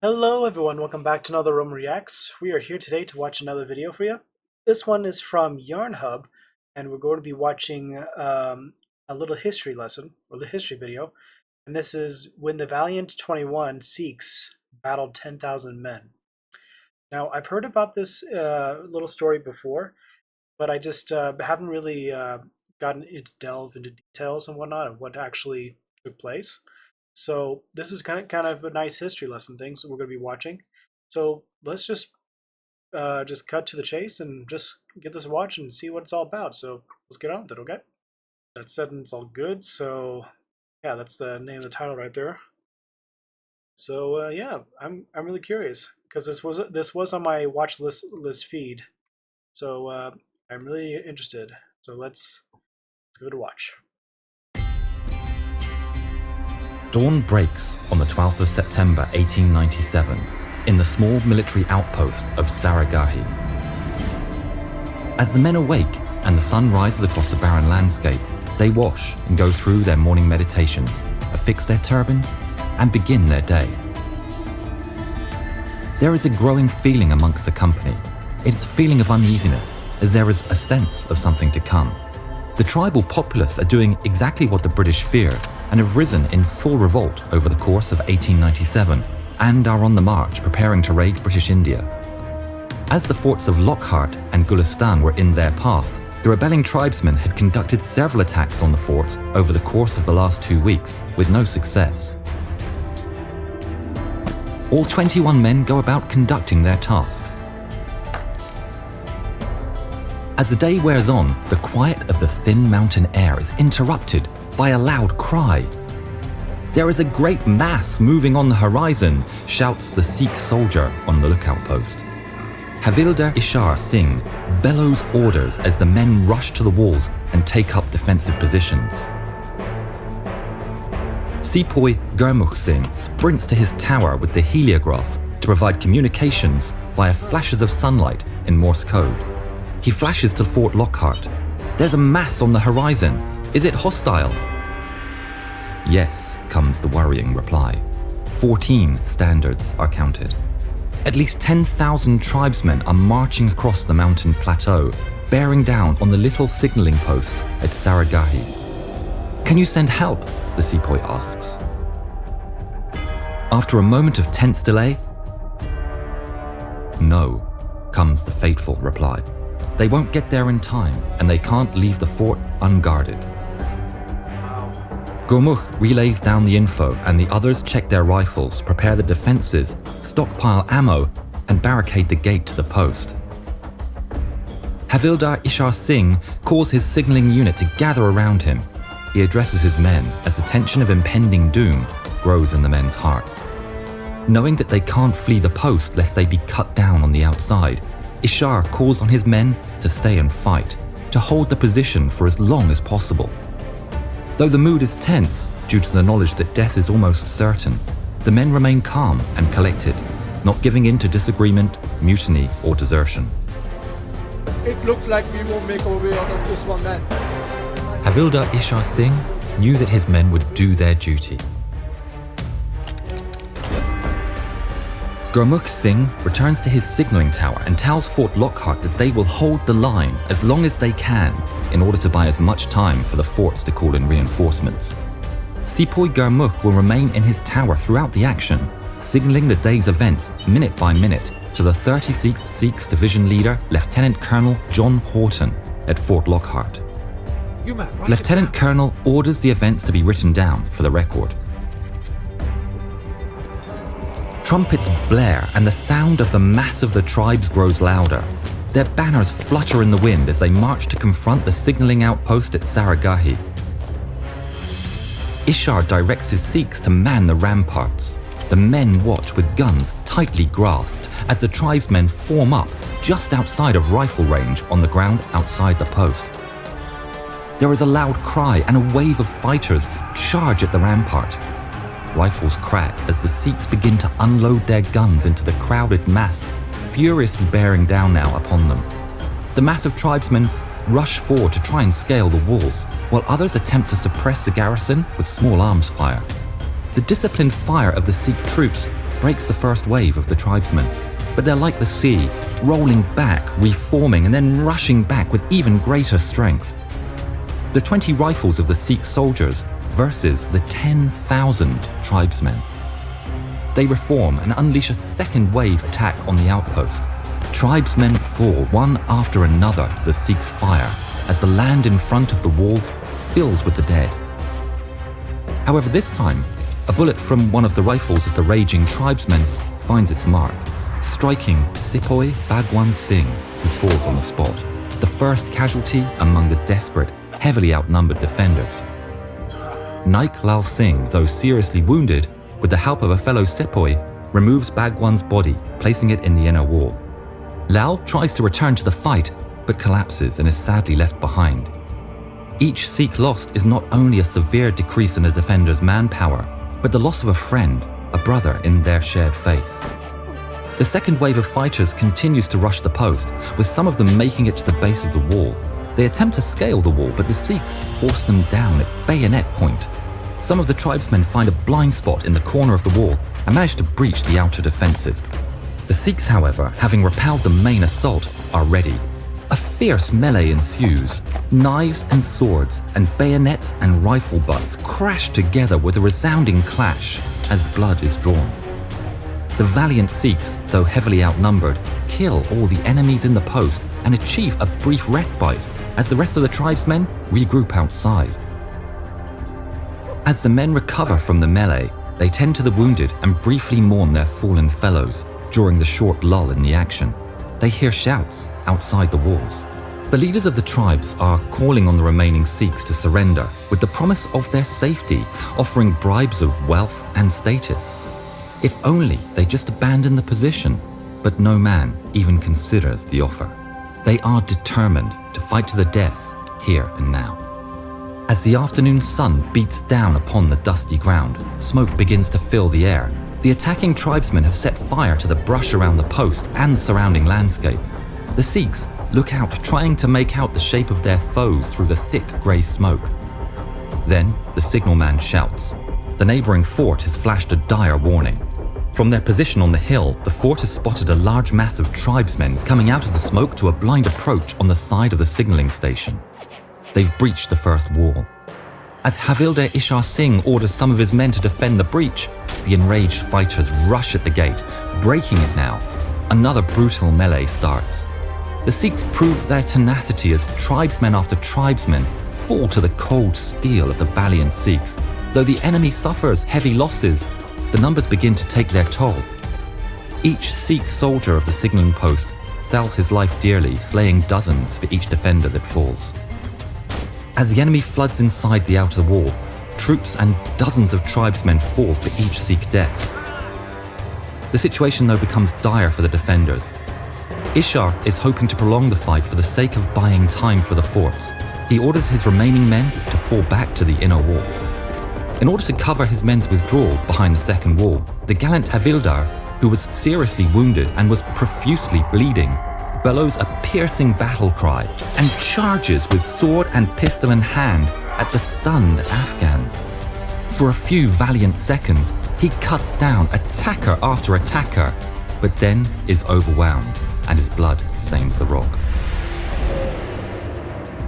Hello everyone, welcome back to another Rome Reacts. We are here today to watch another video for you. This one is from Yarn Hub, and we're going to be watching a little history lesson, or the history video. And this is when the Valiant 21 Sikhs battled 10,000 men. Now, I've heard about this little story before, but I just haven't really gotten into delve into details and whatnot of what actually took place. So this is kind of a nice history lesson thing. So we're going to be watching. So let's just cut to the chase and just give this a watch and see what it's all about. So let's get on with it, okay? That said, it's all good. So yeah, that's the name of the title right there. So yeah, I'm really curious because this was on my watch list feed. So I'm really interested. So let's give it a watch. Dawn breaks on the 12th of September 1897 in the small military outpost of Saragahi. As the men awake and the sun rises across the barren landscape, they wash and go through their morning meditations, affix their turbans, and begin their day. There is a growing feeling amongst the company. It's a feeling of uneasiness, as there is a sense of something to come. The tribal populace are doing exactly what the British fear and have risen in full revolt over the course of 1897 and are on the march preparing to raid British India. As the forts of Lockhart and Gulistan were in their path, the rebelling tribesmen had conducted several attacks on the forts over the course of the last 2 weeks with no success. All 21 men go about conducting their tasks. As the day wears on, the quiet of the thin mountain air is interrupted by a loud cry. "There is a great mass moving on the horizon," shouts the Sikh soldier on the lookout post. Havildar Ishar Singh bellows orders as the men rush to the walls and take up defensive positions. Sepoy Gurmukh Singh sprints to his tower with the heliograph to provide communications via flashes of sunlight in Morse code. He flashes to Fort Lockhart. "There's a mass on the horizon. Is it hostile?" "Yes," comes the worrying reply. 14 standards are counted. At least 10,000 tribesmen are marching across the mountain plateau, bearing down on the little signalling post at Saragahi. "Can you send help?" the sepoy asks. After a moment of tense delay, "No," comes the fateful reply. They won't get there in time, and they can't leave the fort unguarded. Gurmukh relays down the info, and the others check their rifles, prepare the defenses, stockpile ammo, and barricade the gate to the post. Havildar Ishar Singh calls his signalling unit to gather around him. He addresses his men as the tension of impending doom grows in the men's hearts. Knowing that they can't flee the post lest they be cut down on the outside, Ishar calls on his men to stay and fight, to hold the position for as long as possible. Though the mood is tense due to the knowledge that death is almost certain, the men remain calm and collected, not giving in to disagreement, mutiny, or desertion. "It looks like we won't make our way out of this one, man." Havildar Ishar Singh knew that his men would do their duty. Gurmukh Singh returns to his signalling tower and tells Fort Lockhart that they will hold the line as long as they can in order to buy as much time for the forts to call in reinforcements. Sepoy Gurmukh will remain in his tower throughout the action, signalling the day's events minute by minute to the 36th Sikhs Division leader, Lieutenant Colonel John Horton at Fort Lockhart. Lieutenant Colonel orders the events to be written down for the record. Trumpets blare and the sound of the mass of the tribes grows louder. Their banners flutter in the wind as they march to confront the signalling outpost at Saragahi. Ishar directs his Sikhs to man the ramparts. The men watch with guns tightly grasped as the tribesmen form up just outside of rifle range on the ground outside the post. There is a loud cry and a wave of fighters charge at the rampart. Rifles crack as the Sikhs begin to unload their guns into the crowded mass, furiously bearing down now upon them. The mass of tribesmen rush forward to try and scale the walls, while others attempt to suppress the garrison with small arms fire. The disciplined fire of the Sikh troops breaks the first wave of the tribesmen, but they're like the sea, rolling back, reforming, and then rushing back with even greater strength. The 20 rifles of the Sikh soldiers versus the 10,000 tribesmen. They reform and unleash a second wave attack on the outpost. Tribesmen fall one after another to the Sikhs' fire as the land in front of the walls fills with the dead. However, this time, a bullet from one of the rifles of the raging tribesmen finds its mark, striking Sepoy Bhagwan Singh, who falls on the spot, the first casualty among the desperate, heavily outnumbered defenders. Naik Lal Singh, though seriously wounded, with the help of a fellow Sepoy, removes Bhagwan's body, placing it in the inner wall. Lal tries to return to the fight, but collapses and is sadly left behind. Each Sikh lost is not only a severe decrease in the defender's manpower, but the loss of a friend, a brother in their shared faith. The second wave of fighters continues to rush the post, with some of them making it to the base of the wall. They attempt to scale the wall, but the Sikhs force them down at bayonet point. Some of the tribesmen find a blind spot in the corner of the wall and manage to breach the outer defences. The Sikhs, however, having repelled the main assault, are ready. A fierce melee ensues. Knives and swords and bayonets and rifle butts crash together with a resounding clash as blood is drawn. The valiant Sikhs, though heavily outnumbered, kill all the enemies in the post and achieve a brief respite as the rest of the tribesmen regroup outside. As the men recover from the melee, they tend to the wounded and briefly mourn their fallen fellows during the short lull in the action. They hear shouts outside the walls. The leaders of the tribes are calling on the remaining Sikhs to surrender with the promise of their safety, offering bribes of wealth and status. If only they just abandon the position, but no man even considers the offer. They are determined to fight to the death here and now. As the afternoon sun beats down upon the dusty ground, smoke begins to fill the air. The attacking tribesmen have set fire to the brush around the post and surrounding landscape. The Sikhs look out, trying to make out the shape of their foes through the thick grey smoke. Then the signalman shouts. The neighbouring fort has flashed a dire warning. From their position on the hill, the fort has spotted a large mass of tribesmen coming out of the smoke to a blind approach on the side of the signalling station. They've breached the first wall. As Havildar Ishar Singh orders some of his men to defend the breach, the enraged fighters rush at the gate, breaking it now. Another brutal melee starts. The Sikhs prove their tenacity as tribesmen after tribesmen fall to the cold steel of the valiant Sikhs. Though the enemy suffers heavy losses, the numbers begin to take their toll. Each Sikh soldier of the signalling post sells his life dearly, slaying dozens for each defender that falls. As the enemy floods inside the outer wall, troops and dozens of tribesmen fall for each Sikh death. The situation, though, becomes dire for the defenders. Ishar is hoping to prolong the fight for the sake of buying time for the forts. He orders his remaining men to fall back to the inner wall. In order to cover his men's withdrawal behind the second wall, the gallant Havildar, who was seriously wounded and was profusely bleeding, bellows a piercing battle cry and charges with sword and pistol in hand at the stunned Afghans. For a few valiant seconds, he cuts down attacker after attacker, but then is overwhelmed and his blood stains the rock.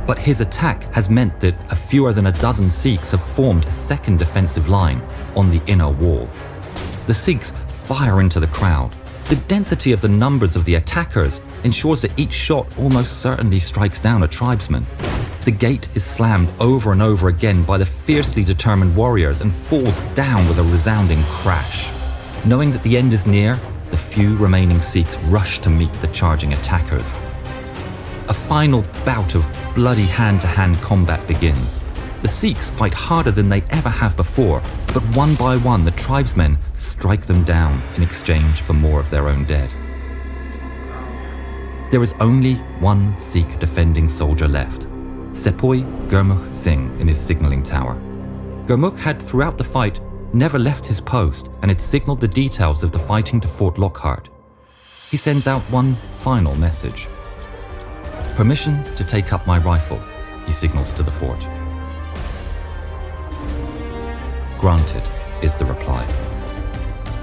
But his attack has meant that fewer than a dozen Sikhs have formed a second defensive line on the inner wall. The Sikhs fire into the crowd. The density of the numbers of the attackers ensures that each shot almost certainly strikes down a tribesman. The gate is slammed over and over again by the fiercely determined warriors and falls down with a resounding crash. Knowing that the end is near, the few remaining Sikhs rush to meet the charging attackers. A final bout of bloody hand-to-hand combat begins. The Sikhs fight harder than they ever have before, but one by one the tribesmen strike them down in exchange for more of their own dead. There is only one Sikh defending soldier left, Sepoy Gurmukh Singh in his signalling tower. Gurmukh had throughout the fight never left his post and had signalled the details of the fighting to Fort Lockhart. He sends out one final message. "Permission to take up my rifle," he signals to the fort. "Granted," is the reply.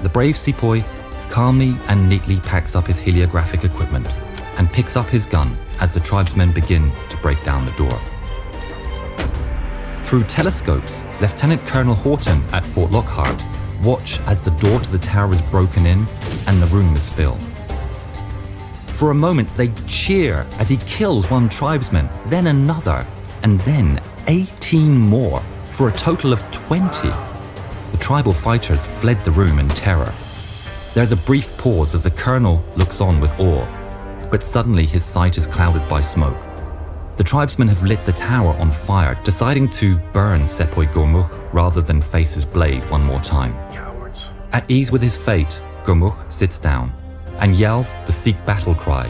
The brave sepoy calmly and neatly packs up his heliographic equipment and picks up his gun as the tribesmen begin to break down the door. Through telescopes, Lieutenant Colonel Horton at Fort Lockhart watch as the door to the tower is broken in and the room is filled. For a moment, they cheer as he kills one tribesman, then another, and then 18 more, for a total of 20. The tribal fighters fled the room in terror. There's a brief pause as the colonel looks on with awe, but suddenly his sight is clouded by smoke. The tribesmen have lit the tower on fire, deciding to burn Sepoy Gurmukh rather than face his blade one more time. Cowards. At ease with his fate, Gurmukh sits down and yells the Sikh battle cry.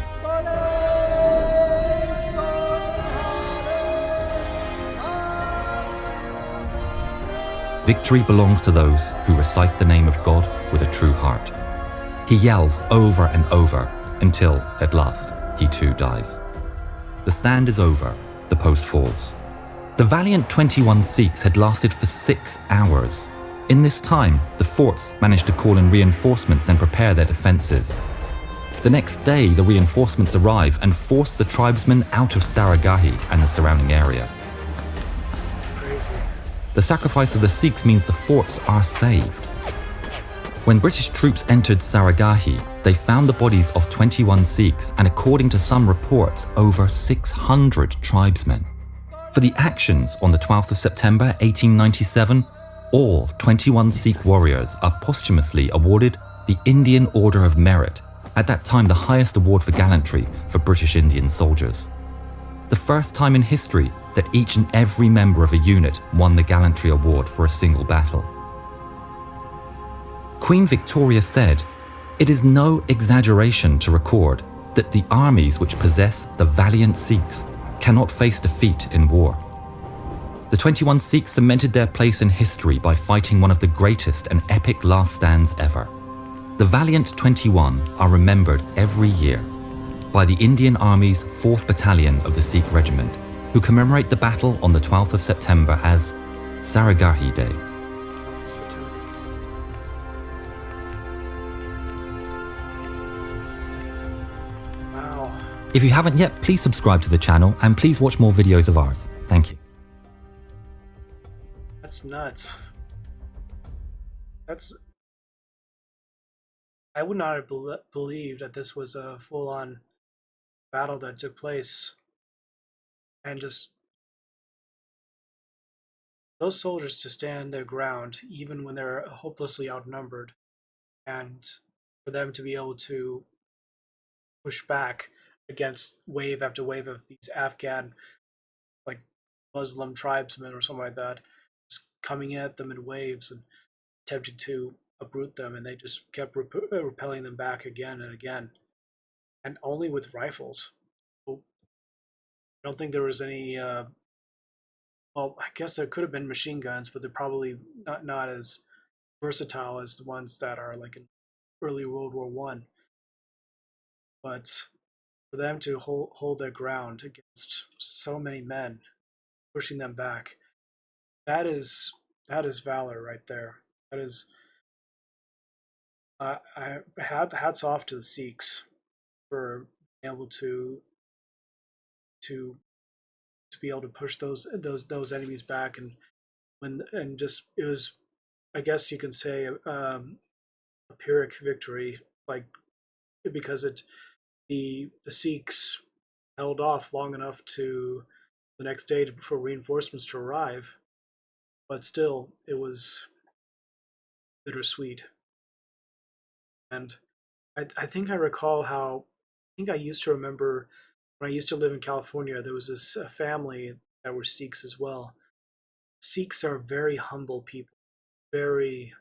Victory belongs to those who recite the name of God with a true heart. He yells over and over until, at last, he too dies. The stand is over, the post falls. The valiant 21 Sikhs had lasted for 6 hours. In this time, the forts managed to call in reinforcements and prepare their defences. The next day, the reinforcements arrive and force the tribesmen out of Saragahi and the surrounding area. Crazy. The sacrifice of the Sikhs means the forts are saved. When British troops entered Saragahi, they found the bodies of 21 Sikhs and, according to some reports, over 600 tribesmen. For the actions on the 12th of September 1897, all 21 Sikh warriors are posthumously awarded the Indian Order of Merit, at that time the highest award for gallantry for British Indian soldiers. The first time in history that each and every member of a unit won the Gallantry Award for a single battle. Queen Victoria said, "It is no exaggeration to record that the armies which possess the valiant Sikhs cannot face defeat in war." The 21 Sikhs cemented their place in history by fighting one of the greatest and epic last stands ever. The Valiant 21 are remembered every year by the Indian Army's 4th Battalion of the Sikh Regiment, who commemorate the battle on the 12th of September as Saragahi Day. Wow. If you haven't yet, please subscribe to the channel and please watch more videos of ours. Thank you. That's nuts. I would not have believed that this was a full-on battle that took place, and just those soldiers to stand their ground even when they're hopelessly outnumbered, and for them to be able to push back against wave after wave of these Afghan, like, Muslim tribesmen or something like that, just coming at them in waves and attempting to uproot them, and they just kept repelling them back again and again, and only with rifles. Well, I don't think there was any. Well, I guess there could have been machine guns, but they're probably not as versatile as the ones that are like in early World War One. But for them to hold their ground against so many men, pushing them back, that is valor right there. That is. I hats off to the Sikhs for being able to be able to push those enemies back, and just, it was, I guess you can say, a Pyrrhic victory, like, because the Sikhs held off long enough to the next day for reinforcements to arrive, but still it was bittersweet. And I think I recall how, I think I used to remember when I used to live in California, there was this family that were Sikhs as well. Sikhs are very humble people, very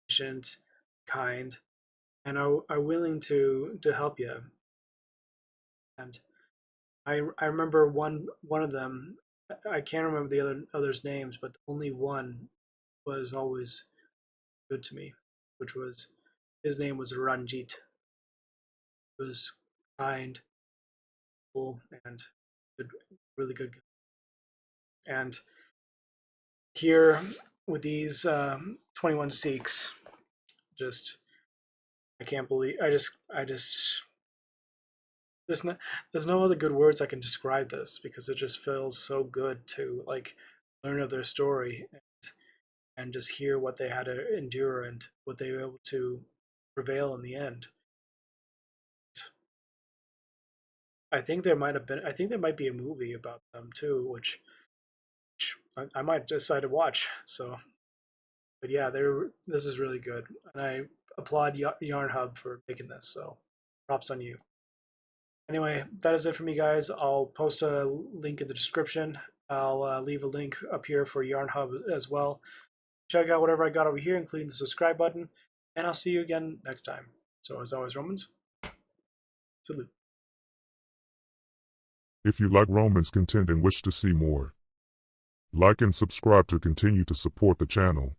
patient, kind, and are willing to help you. And I remember one of them. I can't remember the others' names, but only one was always good to me, which was, his name was Ranjit. He was kind, cool, and good, really good. And here with these 21 Sikhs, just I can't believe I just there's no other good words I can describe this because it just feels so good to like learn of their story and just hear what they had to endure and what they were able to prevail in the end. I think there might be a movie about them too, which I might decide to watch. So, but yeah, this is really good, and I applaud Yarn Hub for making this. So, props on you. Anyway, that is it for me, guys. I'll post a link in the description. I'll leave a link up here for Yarn Hub as well. Check out whatever I got over here, including the subscribe button, and I'll see you again next time. So, as always, Romans, salute. If you like Romans content and wish to see more, like and subscribe to continue to support the channel.